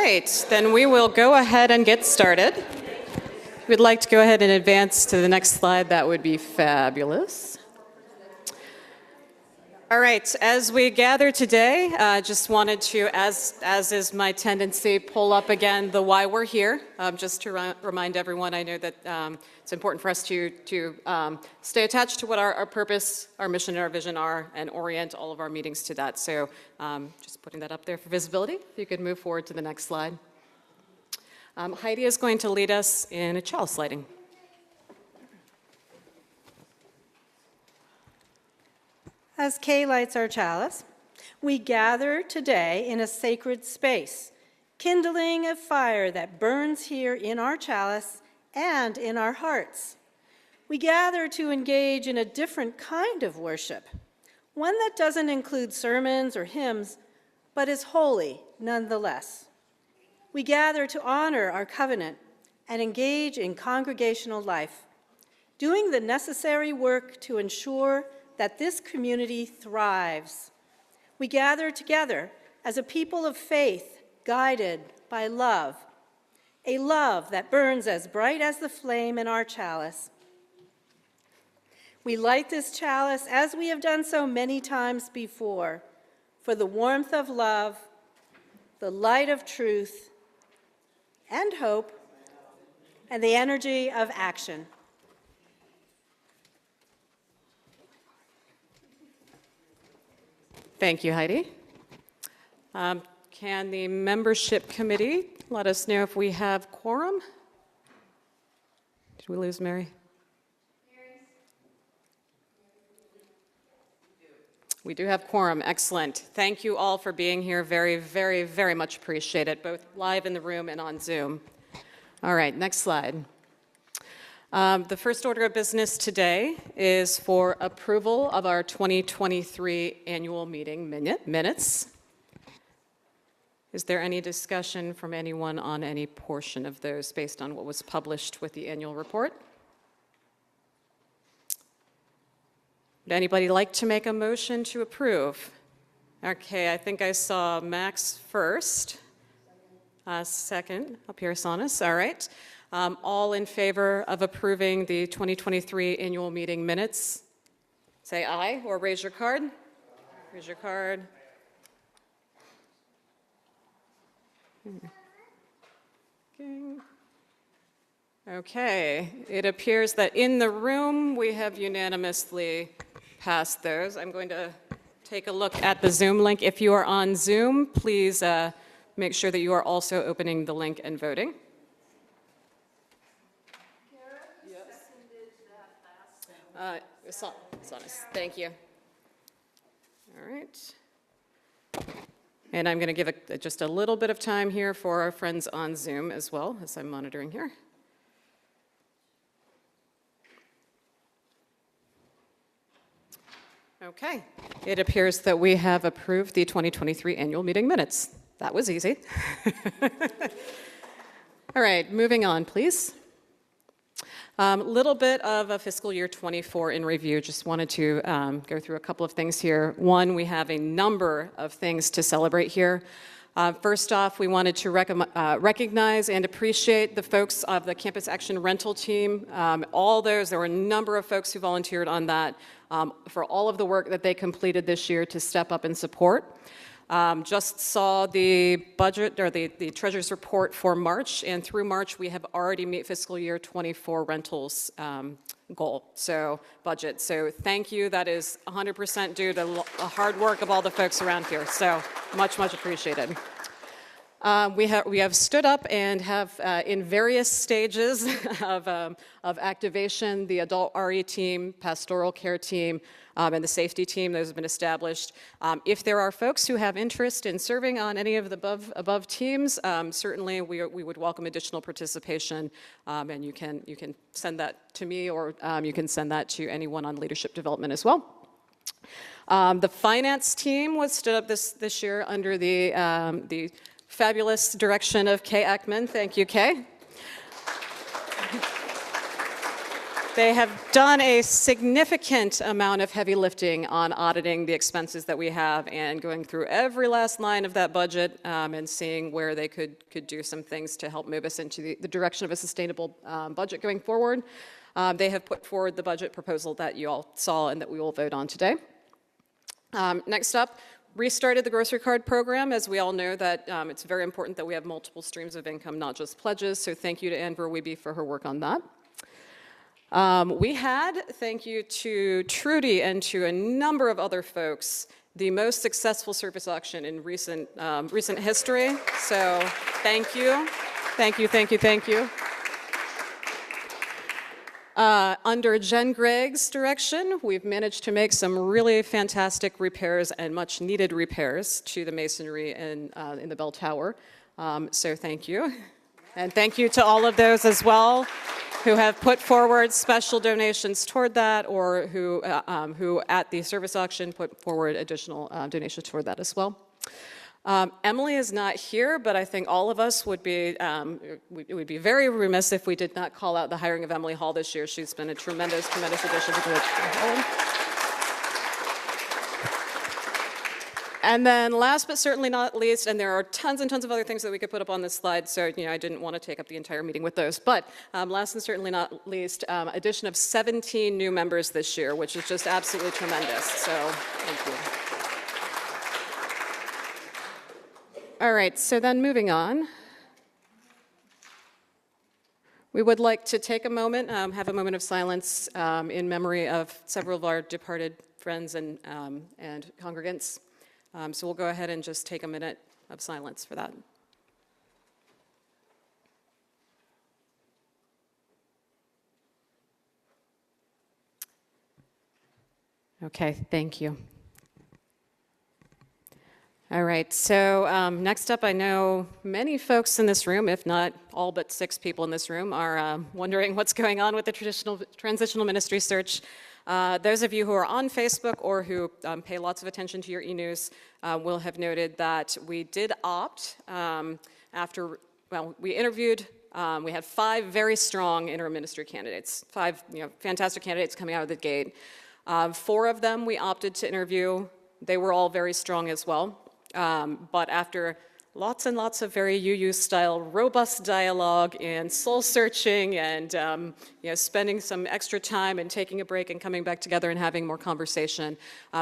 right, then we will go ahead and get started. If we'd like to go ahead and advance to the next slide, that would be fabulous. All right, as we gather today, just wanted to, as is my tendency, pull up again the why we're here, just to remind everyone. I know that it's important for us to stay attached to what our purpose, our mission, and our vision are, and orient all of our meetings to that. So just putting that up there for visibility. If you could move forward to the next slide. Heidi is going to lead us in a chalice lighting. As Kay lights our chalice, we gather today in a sacred space, kindling a fire that burns here in our chalice and in our hearts. We gather to engage in a different kind of worship, one that doesn't include sermons or hymns, but is holy nonetheless. We gather to honor our covenant and engage in congregational life, doing the necessary work to ensure that this community thrives. We gather together as a people of faith, guided by love, a love that burns as bright as the flame in our chalice. We light this chalice, as we have done so many times before, for the warmth of love, the light of truth, and hope, and the energy of action. Thank you, Heidi. Can the membership committee let us know if we have quorum? Did we lose Mary? We do have quorum. Excellent. Thank you all for being here. Very, very, very much appreciate it, both live in the room and on Zoom. All right, next slide. The first order of business today is for approval of our 2023 annual meeting minutes. Is there any discussion from anyone on any portion of those based on what was published with the annual report? Would anybody like to make a motion to approve? Okay, I think I saw Max first. Second, Apirisanis, all right. All in favor of approving the 2023 annual meeting minutes, say aye or raise your card. Raise your card. Okay, it appears that in the room we have unanimously passed those. I'm going to take a look at the Zoom link. If you are on Zoom, please make sure that you are also opening the link and voting. It's honest. Thank you. All right. And I'm going to give just a little bit of time here for our friends on Zoom as well, as I'm monitoring here. Okay. It appears that we have approved the 2023 annual meeting minutes. That was easy. All right. Moving on, please. Little bit of a fiscal year 24 in review. Just wanted to go through a couple of things here. One, we have a number of things to celebrate here. First off, we wanted to recognize and appreciate the folks of the Campus Action Rental team. There were a number of folks who volunteered on that for all of the work that they completed this year to step up and support. Just saw the budget or the treasurer's report for March, and through March we have already met fiscal year 24 rentals goal, so budget. So thank you. That is 100% due to the hard work of all the folks around here. So much, much appreciated. We have stood up and have in various stages of activation the adult RE team, pastoral care team, and the safety team. Those have been established. If there are folks who have interest in serving on any of the above teams, certainly we would welcome additional participation, and you can send that to me, or you can send that to anyone on leadership development as well. The finance team was stood up this year under the fabulous direction of Kay Ekman. Thank you, Kay. They have done a significant amount of heavy lifting on auditing the expenses that we have and going through every last line of that budget and seeing where they could do some things to help move us into the direction of a sustainable budget going forward. They have put forward the budget proposal that you all saw and that we will vote on today. Next up, restarted the grocery card program. As we all know, that it's very important that we have multiple streams of income, not just pledges. So thank you to Ann Verweeby for her work on that. Thank you to Trudy and to a number of other folks, the most successful service auction in recent history. So thank you. Thank you, thank you, thank you. Under Jen Gregg's direction, we've managed to make some really fantastic repairs and much needed repairs to the masonry in the bell tower. So thank you. And thank you to all of those as well who have put forward special donations toward that, or who at the service auction put forward additional donations toward that as well. Emily is not here, but I think all of us would be very remiss if we did not call out the hiring of Emily Hall this year. She's been a tremendous, tremendous addition to the home. And then last but certainly not least, and there are tons and tons of other things that we could put up on this slide, so I didn't want to take up the entire meeting with those, but last and certainly not least, addition of 17 new members this year, which is just absolutely tremendous, so thank you. All right, so then moving on. We would like to take a moment, have a moment of silence in memory of several of our departed friends and congregants. So we'll go ahead and just take a minute of silence for that. Okay, thank you. All right, so next up, I know many folks in this room, if not all but 6 people in this room, are wondering what's going on with the transitional ministry search. Those of you who are on Facebook or who pay lots of attention to your e-news will have noted that we did opt we interviewed, we had 5 very strong interim ministry candidates, 5 fantastic candidates coming out of the gate. 4 of them we opted to interview. They were all very strong as well. But after lots and lots of very UU-style robust dialogue and soul-searching and spending some extra time and taking a break and coming back together and having more conversation,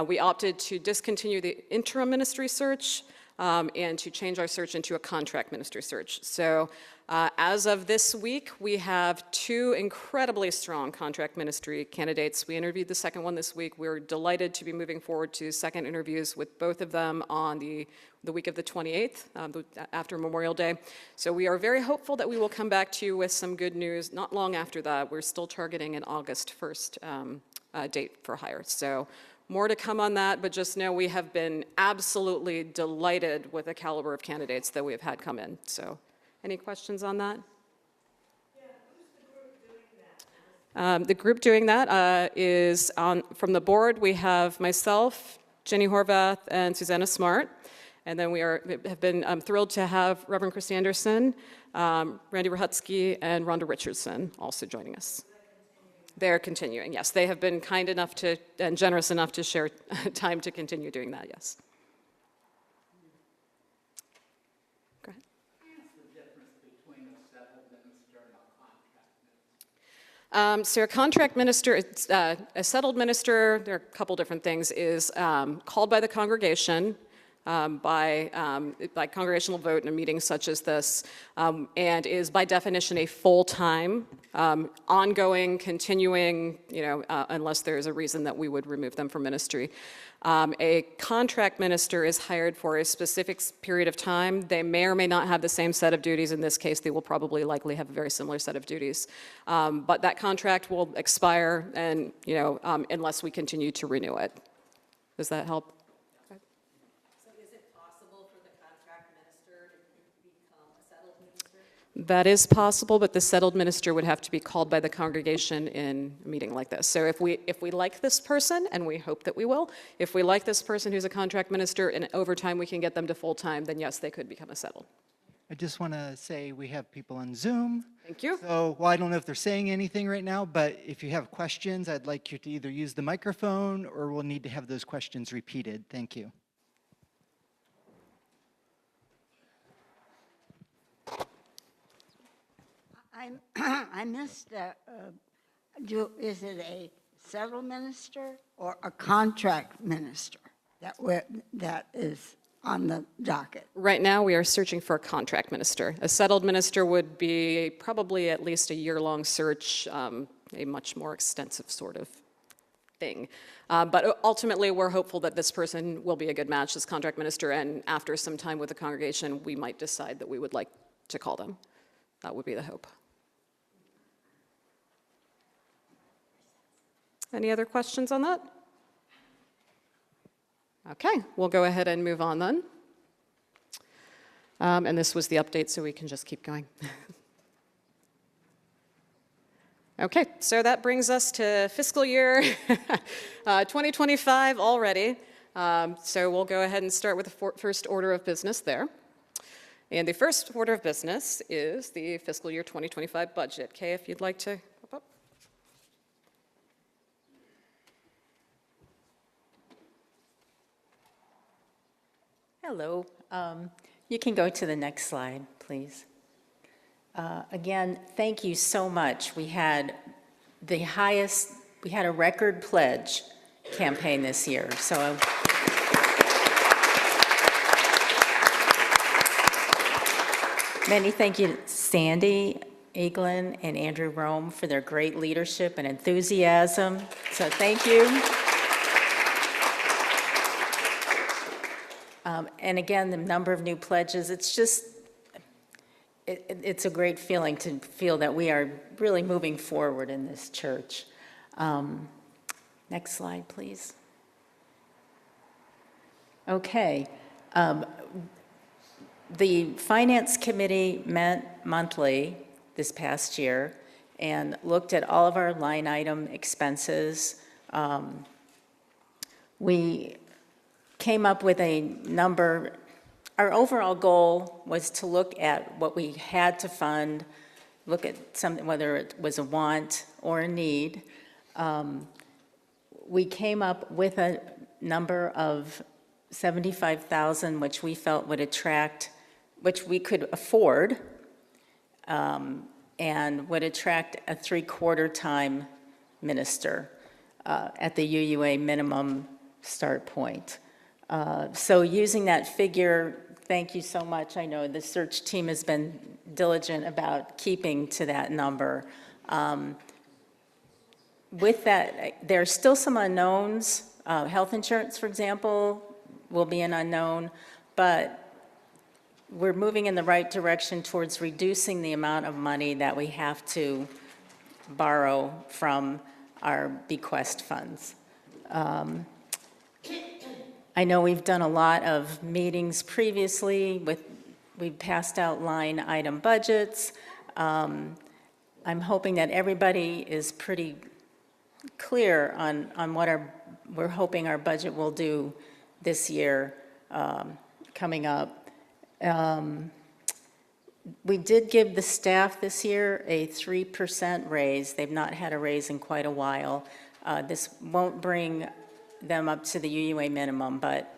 we opted to discontinue the interim ministry search and to change our search into a contract ministry search. So as of this week, we have 2 incredibly strong contract ministry candidates. We interviewed the second one this week. We're delighted to be moving forward to second interviews with both of them on the week of the 28th, after Memorial Day. So we are very hopeful that we will come back to you with some good news not long after that. We're still targeting an August 1st date for hire. So more to come on that, but just know we have been absolutely delighted with the caliber of candidates that we have had come in. So any questions on that? Yeah, who's the group doing that? Is from the board, we have myself, Jenny Horvath, and Susanna Smart. And then we have been thrilled to have Reverend Christy Anderson, Randy Rahutsky, and Rhonda Richardson also joining us. They're continuing, yes. They have been kind enough and generous enough to share time to continue doing that, yes. Go ahead. What's the difference between a settled minister and a contract minister? So a contract minister, a settled minister, there are a couple different things, is called by the congregation, by congregational vote in a meeting such as this, and is by definition a full-time, ongoing, continuing, unless there is a reason that we would remove them from ministry. A contract minister is hired for a specific period of time. They may or may not have the same set of duties. In this case, they will probably likely have a very similar set of duties. But that contract will expire, and unless we continue to renew it. Does that help? That is possible, but the settled minister would have to be called by the congregation in a meeting like this. So if we like this person, and we hope that we will, if we like this person who's a contract minister and over time we can get them to full-time, then yes, they could become a settled. I just want to say we have people on Zoom. Thank you. So, well, I don't know if they're saying anything right now, but if you have questions, I'd like you to either use the microphone or we'll need to have those questions repeated. Thank you. I missed that. Is it a settled minister or a contract minister that is on the docket? Right now, we are searching for a contract minister. A settled minister would be probably at least a year-long search, a much more extensive sort of thing. But ultimately, we're hopeful that this person will be a good match, this contract minister, and after some time with the congregation, we might decide that we would like to call them. That would be the hope. Any other questions on that? Okay, we'll go ahead and move on then. And this was the update, so we can just keep going. Okay, so that brings us to fiscal year 2025 already. So we'll go ahead and start with the first order of business there. And the first order of business is the fiscal year 2025 budget. Kay, if you'd like to pop up. Hello. You can go to the next slide, please. Again, thank you so much. We had a record pledge campaign this year. So many thank you to Sandy Eaglin and Andrew Rome for their great leadership and enthusiasm. So thank you. And again, the number of new pledges, it's just, it's a great feeling to feel that we are really moving forward in this church. Next slide, please. Okay. The Finance Committee met monthly this past year and looked at all of our line item expenses. We came up with a number. Our overall goal was to look at what we had to fund, look at something, whether it was a want or a need. We came up with a number of $75,000, which we felt would attract, which we could afford, and would attract a 3/4 time minister at the UUA minimum start point. So using that figure, thank you so much. I know the search team has been diligent about keeping to that number. With that, there are still some unknowns. Health insurance, for example, will be an unknown, but we're moving in the right direction towards reducing the amount of money that we have to borrow from our bequest funds. I know we've done a lot of meetings previously we've passed out line item budgets. I'm hoping that everybody is pretty clear on what we're hoping our budget will do this year coming up. We did give the staff this year a 3% raise. They've not had a raise in quite a while. This won't bring them up to the UUA minimum, but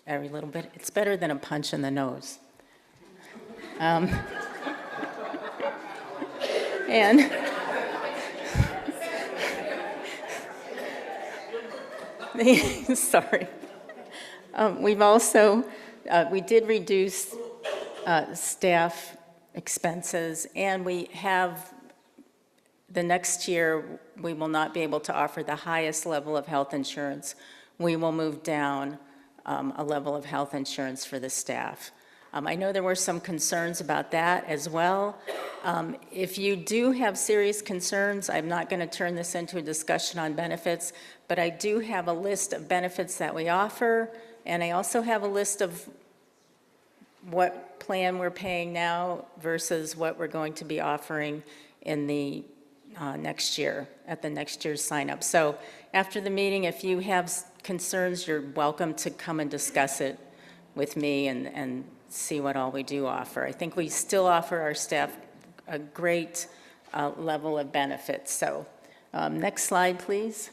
every little bit, it's better than a punch in the nose. And sorry. We've also, we did reduce staff expenses, and we have, the next year, we will not be able to offer the highest level of health insurance. We will move down a level of health insurance for the staff. I know there were some concerns about that as well. If you do have serious concerns, I'm not going to turn this into a discussion on benefits, but I do have a list of benefits that we offer, and I also have a list of what plan we're paying now versus what we're going to be offering in the next year, at the next year's sign up. So after the meeting, if you have concerns, you're welcome to come and discuss it with me, and see what all we do offer. I think we still offer our staff a great level of benefits. So next slide, please.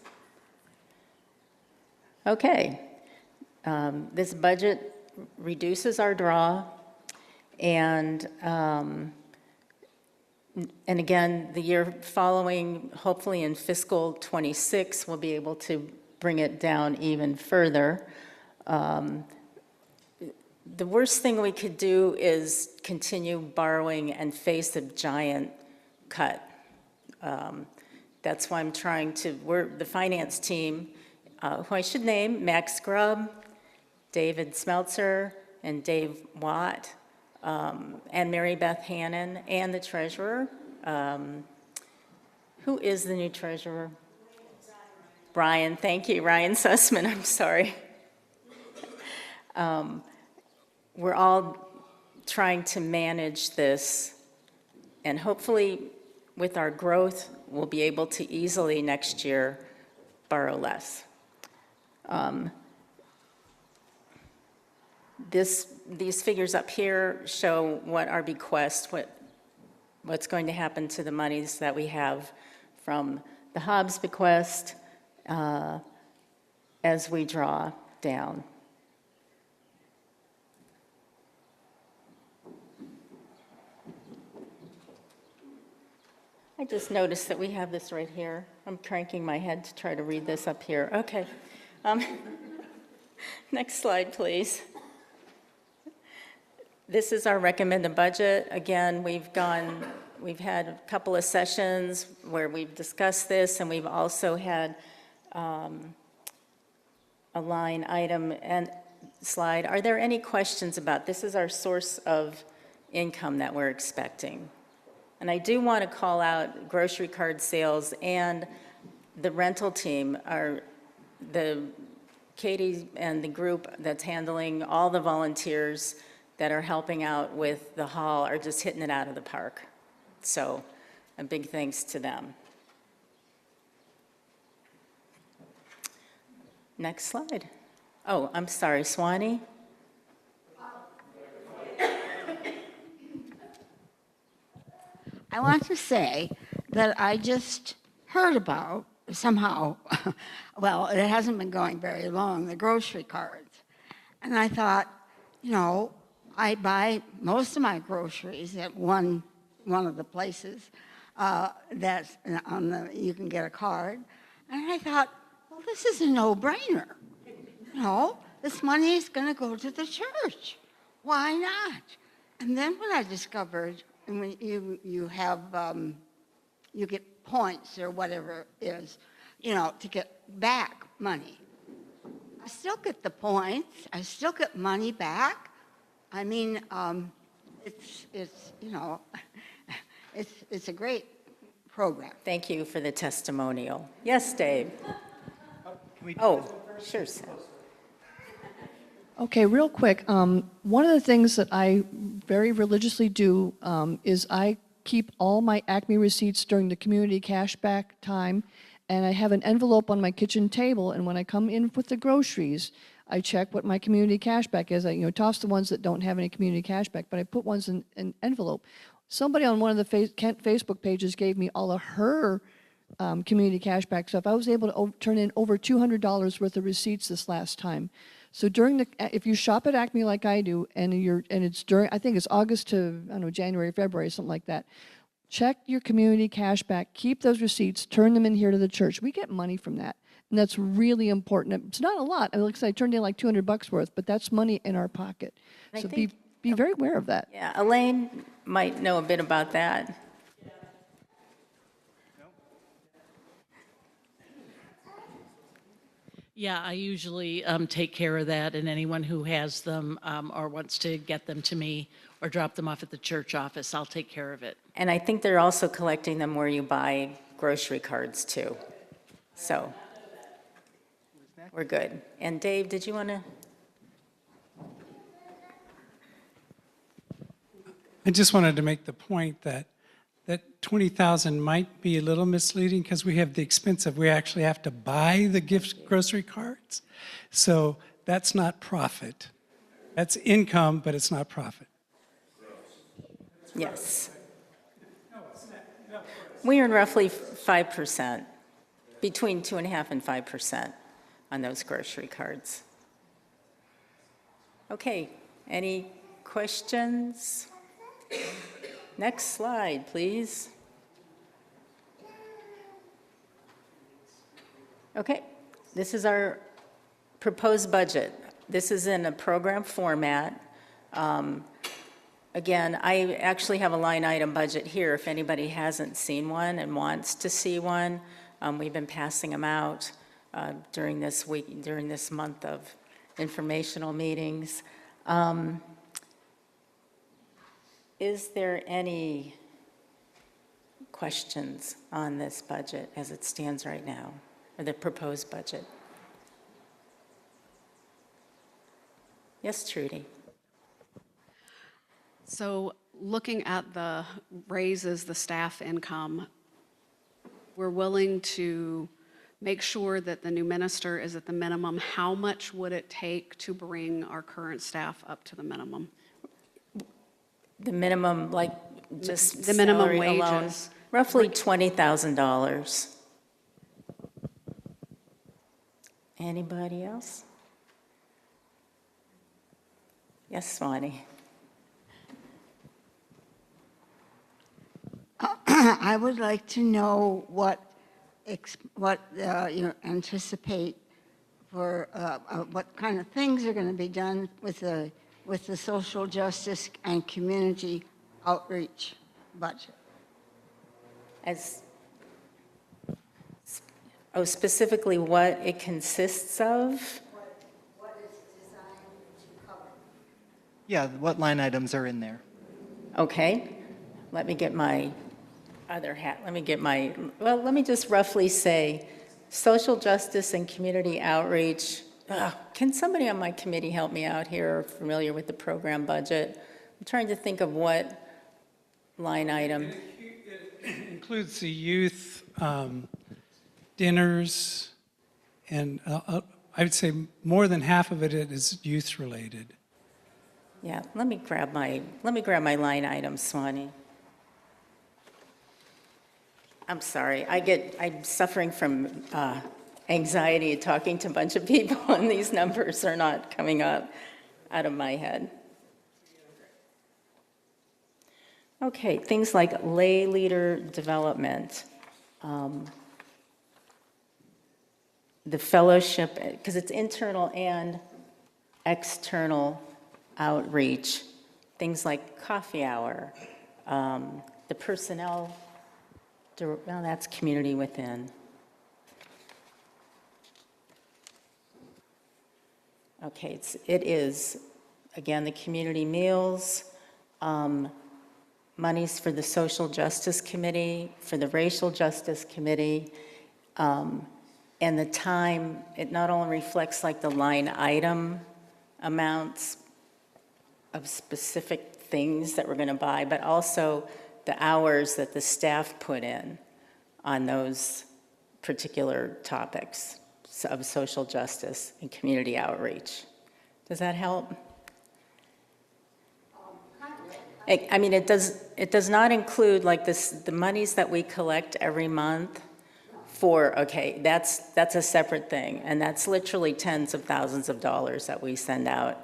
Okay. This budget reduces our draw, and again, the year following, hopefully in fiscal '26, we'll be able to bring it down even further. The worst thing we could do is continue borrowing and face a giant cut. That's why I'm trying to, the finance team, who I should name, Max Grubb, David Smeltzer, and Dave Watt, and Mary Beth Hannon, and the treasurer. Who is the new treasurer? Brian, thank you, Ryan Sussman, I'm sorry. We're all trying to manage this, and hopefully with our growth, we'll be able to easily next year borrow less. These figures up here show what our bequest, what's going to happen to the monies that we have from the Hobbs bequest as we draw down. I just noticed that we have this right here. I'm cranking my head to try to read this up here. Okay. Next slide, please. This is our recommended budget. Again, we've had a couple of sessions where we've discussed this, and we've also had a line item and slide. Are there any questions about this? Is our source of income that we're expecting. And I do want to call out grocery card sales and the rental team, Katie and the group that's handling all the volunteers that are helping out with the hall are just hitting it out of the park. So a big thanks to them. Next slide. Oh, I'm sorry, Swanee. I want to say that I just heard about, somehow, well, it hasn't been going very long, the grocery cards. And I thought, you know, I buy most of my groceries at one of the places that's on the, you can get a card. And I thought, well, this is a no-brainer. You know, this money is going to go to the church. Why not? And then when I discovered, and when you have, you get points or whatever it is, you know, to get back money. I still get the points. I still get money back. I mean, it's you know, it's a great program. Thank you for the testimonial. Yes, Dave. Oh, sure, Sam. Okay, real quick. One of the things that I very religiously do is I keep all my Acme receipts during the community cashback time, and I have an envelope on my kitchen table, and when I come in with the groceries, I check what my community cashback is. I toss the ones that don't have any community cashback, but I put ones in an envelope. Somebody on one of the Facebook pages gave me all of her community cashback stuff. I was able to turn in over $200 worth of receipts this last time. So if you shop at Acme like I do, and it's during, I think it's August to, I don't know, January, February, something like that, check your community cashback, keep those receipts, turn them in here to the church. We get money from that, and that's really important. It's not a lot. I mean, like I said, I turned in like $200 worth, but that's money in our pocket. So be very aware of that. Yeah, Elaine might know a bit about that. Yeah, I usually take care of that, and anyone who has them or wants to get them to me or drop them off at the church office, I'll take care of it. And I think they're also collecting them where you buy grocery cards too. So we're good. And Dave, did you want to? I just wanted to make the point that 20,000 might be a little misleading because we have the expense of we actually have to buy the gift grocery cards. So that's not profit. That's income, but it's not profit. Yes. We earn roughly 5%, between 2.5% and 5% on those grocery cards. Okay, any questions? Next slide, please. Okay, this is our proposed budget. This is in a program format. Again, I actually have a line item budget here if anybody hasn't seen one and wants to see one. We've been passing them out during this week, during this month of informational meetings. Is there any questions on this budget as it stands right now, or the proposed budget? Yes, Trudy. So looking at the raises, the staff income, we're willing to make sure that the new minister is at the minimum. How much would it take to bring our current staff up to the minimum? The minimum, like just The minimum salary alone, wages. roughly $20,000. Anybody else? Yes, Swanee. I would like to know what you anticipate for, what kind of things are going to be done with the social justice and community outreach budget. Specifically what it consists of? What is designed to cover? Yeah, what line items are in there? Okay, let me get my other hat. Let me just roughly say, social justice and community outreach. Can somebody on my committee help me out here, or familiar with the program budget? I'm trying to think of what line item. It includes the youth dinners, and I would say more than half of it is youth-related. Yeah, let me grab my line item, Swanee. I'm sorry, I'm suffering from anxiety talking to a bunch of people, and these numbers are not coming up out of my head. Okay, things like lay leader development, the fellowship, because it's internal and external outreach, things like coffee hour, the personnel, well, that's community within. Okay, it is, again, the community meals, monies for the Social Justice Committee, for the Racial Justice Committee, and the time, it not only reflects like the line item amounts of specific things that we're going to buy, but also the hours that the staff put in on those particular topics of social justice and community outreach. Does that help? I mean, it does not include like the monies that we collect every month for, okay, that's a separate thing, and that's literally tens of thousands of dollars that we send out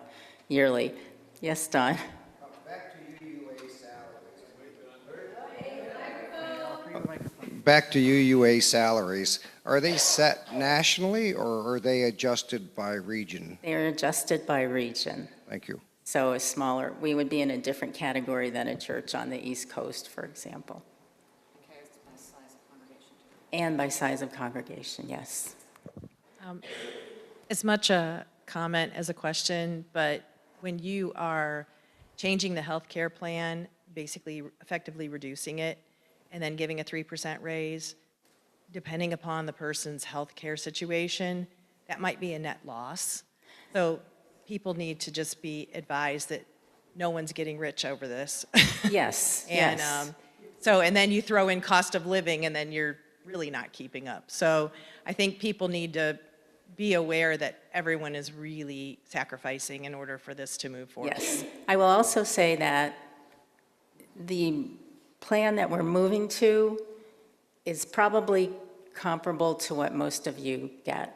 yearly. Yes, Don? Back to UUA salaries. Are they set nationally, or are they adjusted by region? They're adjusted by region. Thank you. So a smaller, we would be in a different category than a church on the East Coast, for example. Okay, it's by size of congregation. And by size of congregation, yes. As much a comment as a question, but when you are changing the health care plan, basically effectively reducing it, and then giving a 3% raise, depending upon the person's health care situation, that might be a net loss. So people need to just be advised that no one's getting rich over this. Yes, And yes. and then you throw in cost of living, and then you're really not keeping up. So I think people need to be aware that everyone is really sacrificing in order for this to move forward. Yes. I will also say that the plan that we're moving to is probably comparable to what most of you get.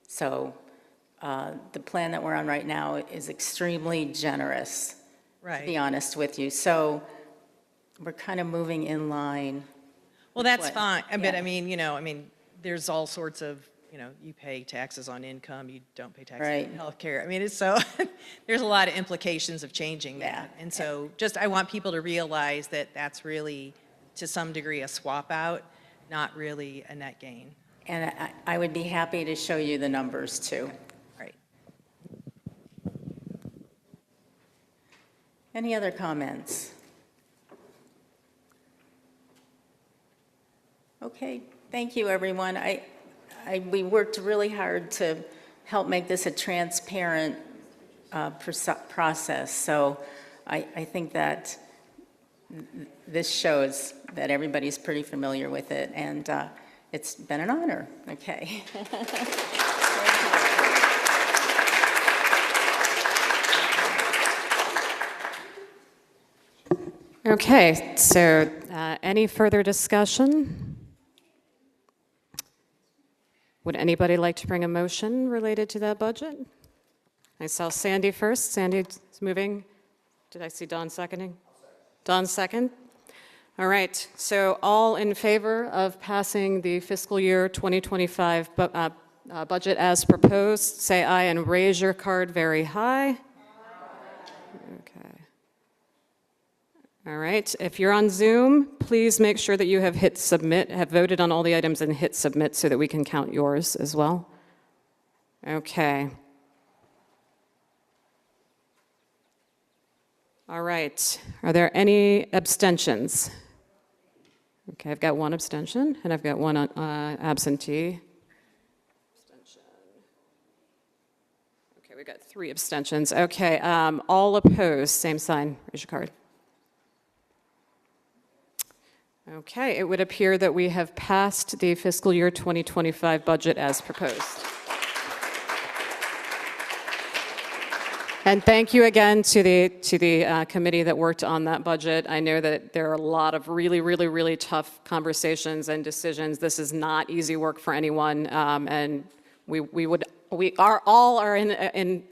So the plan that we're on right now is extremely generous, to be honest with you. So we're kind of moving in line. Well, that's what- fine, but yeah. I mean, there's all sorts of, you pay taxes on income, you don't pay taxes Right. on healthcare. I mean, it's so, there's a lot of implications of changing Yeah. that. And so I want people to realize that that's really, to some degree, a swap out, not really a net gain. And I would be happy to show you the numbers too. Right. Any other comments? Okay, thank you, everyone. We worked really hard to help make this a transparent process. So I think that this shows that everybody's pretty familiar with it, and it's been an honor. Okay. Okay, so any further discussion? Would anybody like to bring a motion related to that budget? I saw Sandy first. Sandy is moving. Did I see Don seconding? Don second. All right, so all in favor of passing the fiscal year 2025 budget as proposed, say aye and raise your card very high. Okay. All right, if you're on Zoom, please make sure that you have hit submit, have voted on all the items and hit submit so that we can count yours as well. Okay. All right, are there any abstentions? Okay, I've got one abstention and I've got one absentee. Abstention. Okay, we've got 3 abstentions. Okay, all opposed, same sign, raise your card. Okay, it would appear that we have passed the fiscal year 2025 budget as proposed. And thank you again to the committee that worked on that budget. I know that there are a lot of really tough conversations and decisions. This is not easy work for anyone, and we are all in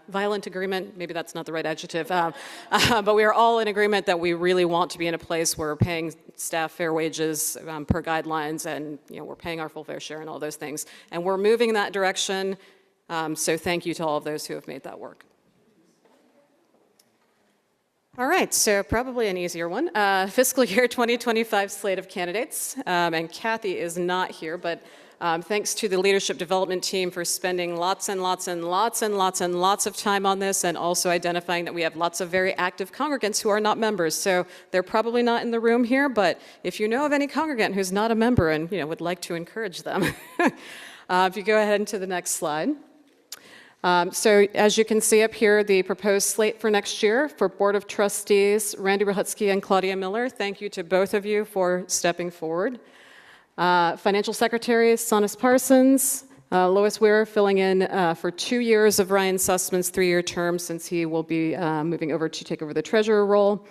violent agreement. Maybe that's not the right adjective, but we are all in agreement that we really want to be in a place where we're paying staff fair wages per guidelines, and we're paying our full fair share and all those things. And we're moving in that direction. So thank you to all of those who have made that work. All right, so probably an easier one. Fiscal year 2025 slate of candidates, and Kathy is not here, but thanks to the leadership development team for spending lots and lots of time on this, and also identifying that we have lots of very active congregants who are not members. So they're probably not in the room here, but if you know of any congregant who's not a member and would like to encourage them, if you go ahead into the next slide. So as you can see up here, the proposed slate for next year for Board of Trustees, Randy Rahutsky and Claudia Miller. Thank you to both of you for stepping forward. Financial Secretary, Sonis Parsons, Lois Weir filling in for 2 years of Ryan Sussman's 3-year term, since he will be moving over to take over the treasurer role.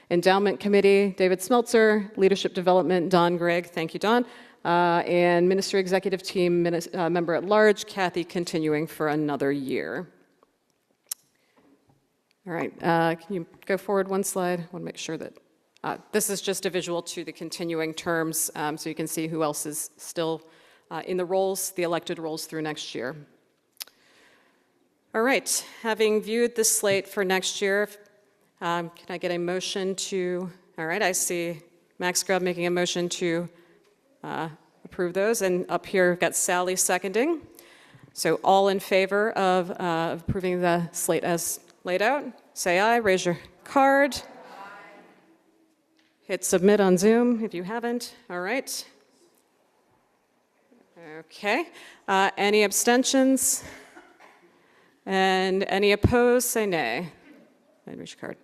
Endowment Committee, David Smeltzer. Leadership Development, Don Gregg. Thank you, Don. And Ministry Executive Team Member at Large, Kathy, continuing for another year. All right, can you go forward one slide? I want to make sure that this is just a visual to the continuing terms, so you can see who else is still in the roles, the elected roles through next year. All right, having viewed the slate for next year, can I get a motion to, all right, I see Max Grubb making a motion to approve those, and up here we've got Sally seconding. So all in favor of approving the slate as laid out, say aye, raise your card. Hit submit on Zoom if you haven't. All right. Okay. Any abstentions? And any opposed, say nay. And raise your card.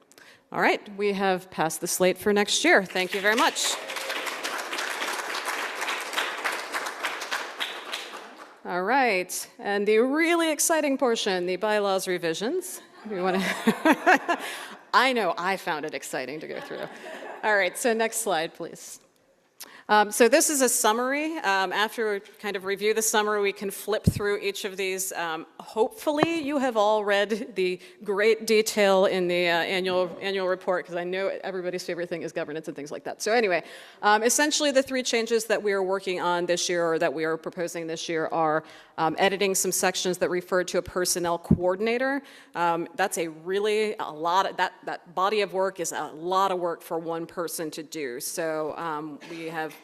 All right, we have passed the slate for next year. Thank you very much. All right, and the really exciting portion, the bylaws revisions. We want to. I know I found it exciting to go through. All right, so next slide, please. So this is a summary. After we kind of review the summary, we can flip through each of these. Hopefully, you have all read the great detail in the annual report, because I know everybody's favorite thing is governance and things like that. So anyway, essentially the three changes that we are working on this year, or that we are proposing this year, are editing some sections that refer to a personnel coordinator. That's a lot of, that body of work is a lot of work for one person to do. So we have,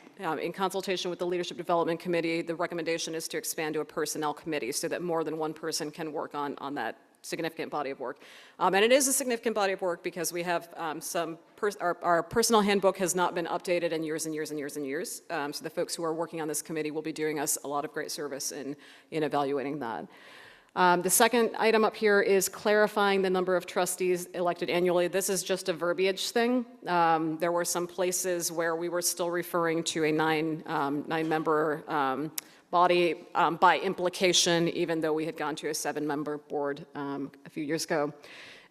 in consultation with the Leadership Development Committee, the recommendation is to expand to a personnel committee so that more than one person can work on that significant body of work. And it is a significant body of work because we have our personnel handbook has not been updated in years and years and years and years. So the folks who are working on this committee will be doing us a lot of great service in evaluating that. The second item up here is clarifying the number of trustees elected annually. This is just a verbiage thing. There were some places where we were still referring to a nine-member body by implication, even though we had gone to a 7-member board a few years ago.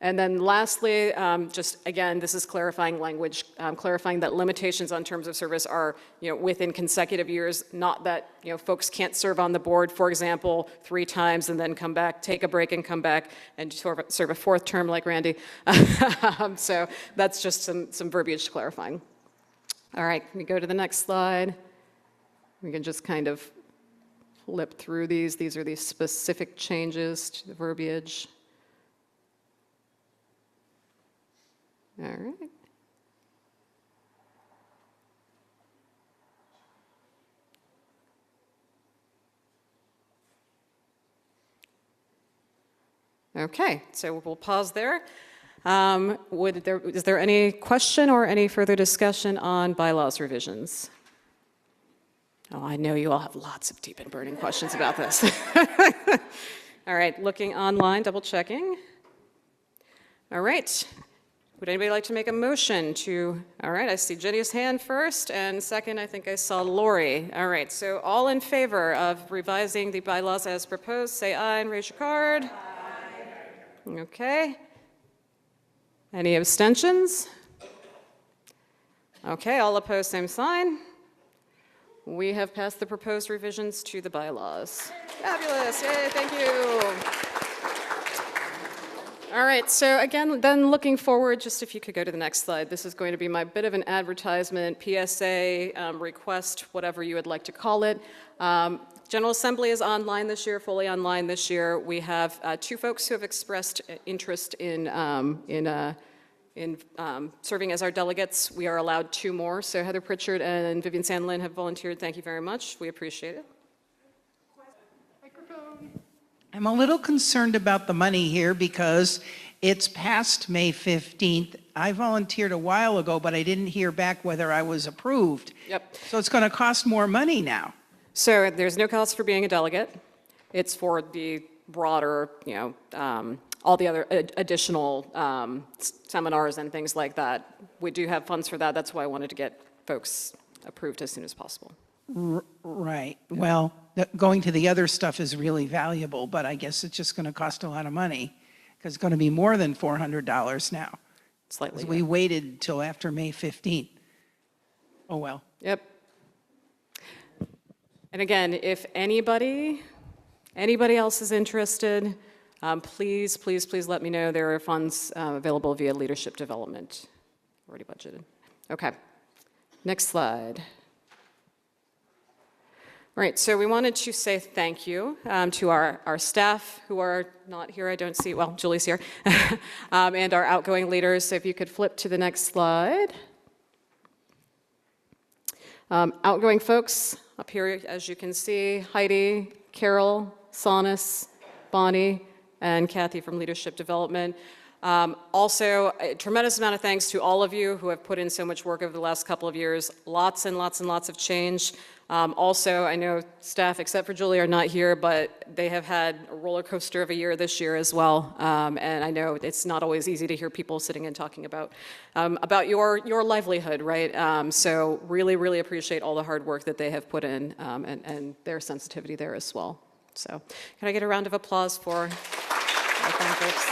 And then lastly, just again, this is clarifying language, clarifying that limitations on terms of service are, within consecutive years, not that, folks can't serve on the board, for example, 3 times and then come back, take a break and come back and serve a 4th term like Randy. So that's just some verbiage clarifying. All right, can we go to the next slide? We can just kind of flip through these. These are the specific changes to the verbiage. All right. Okay, so we'll pause there. Is there any question or any further discussion on bylaws revisions? Oh, I know you all have lots of deep and burning questions about this. All right, looking online, double checking. All right. Would anybody like to make a motion to, all right, I see Jenny's hand first, and second, I think I saw Lori. All right, so all in favor of revising the bylaws as proposed, say aye and raise your card. Aye. Okay. Any abstentions? Okay, all opposed, same sign. We have passed the proposed revisions to the bylaws. Fabulous, yay, thank you. All right, so again, then looking forward, just if you could go to the next slide, this is going to be my bit of an advertisement, PSA, request, whatever you would like to call it. General Assembly is online this year, fully online this year. We have 2 folks who have expressed interest in serving as our delegates. We are allowed 2 more, so Heather Pritchard and Vivian Sandlin have volunteered. Thank you very much. We appreciate it. I'm a little concerned about the money here because it's past May 15th. I volunteered a while ago, but I didn't hear back whether I was approved. Yep. So it's going to cost more money now. So there's no cost for being a delegate. It's for the broader, all the other additional seminars and things like that. We do have funds for that. That's why I wanted to get folks approved as soon as possible. Right. Well, going to the other stuff is really valuable, but I guess it's just going to cost a lot of money because it's going to be more than $400 now. Slightly. We waited till after May 15th. Oh, well. Yep. And again, if anybody else is interested, please, please, please let me know. There are funds available via leadership development, already budgeted. Okay, next slide. All right, so we wanted to say thank you to our staff who are not here, I don't see, well, Julie's here, and our outgoing leaders. So if you could flip to the next slide. Outgoing folks, up here, as you can see, Heidi, Carol, Sonis, Bonnie, and Kathy from Leadership Development. Also, a tremendous amount of thanks to all of you who have put in so much work over the last couple of years. Lots and lots and lots of change. Also, I know staff, except for Julie, are not here, but they have had a roller coaster of a year this year as well. And I know it's not always easy to hear people sitting and talking about your livelihood, right? So really, really appreciate all the hard work that they have put in and their sensitivity there as well. So can I get a round of applause for our fine folks?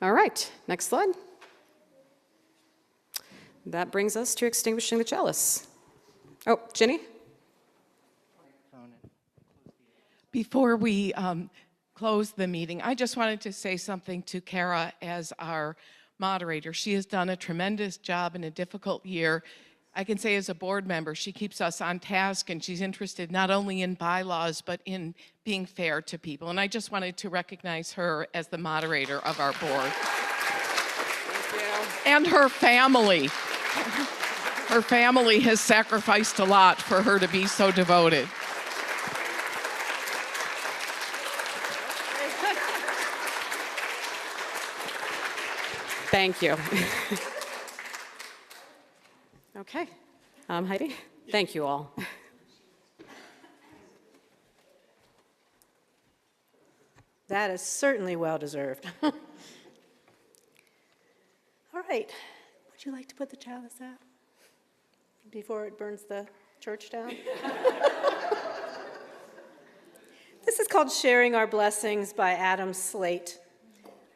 All right, next slide. That brings us to extinguishing the chalice. Oh, Ginny? Before we close the meeting, I just wanted to say something to Kara as our moderator. She has done a tremendous job in a difficult year. I can say as a board member, she keeps us on task and she's interested not only in bylaws, but in being fair to people. And I just wanted to recognize her as the moderator of our board. Thank you. And her family. Her family has sacrificed a lot for her to be so devoted. Thank you. Okay, Heidi, thank you all. That is certainly well-deserved. All right, would you like to put the chalice out before it burns the church down? This is called Sharing Our Blessings by Adam Slate.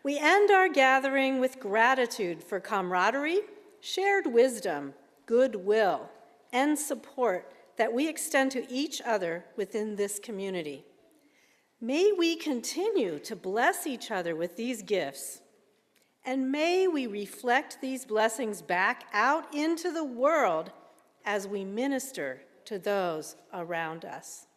We end our gathering with gratitude for camaraderie, shared wisdom, goodwill, and support that we extend to each other within this community. May we continue to bless each other with these gifts, and may we reflect these blessings back out into the world as we minister to those around us.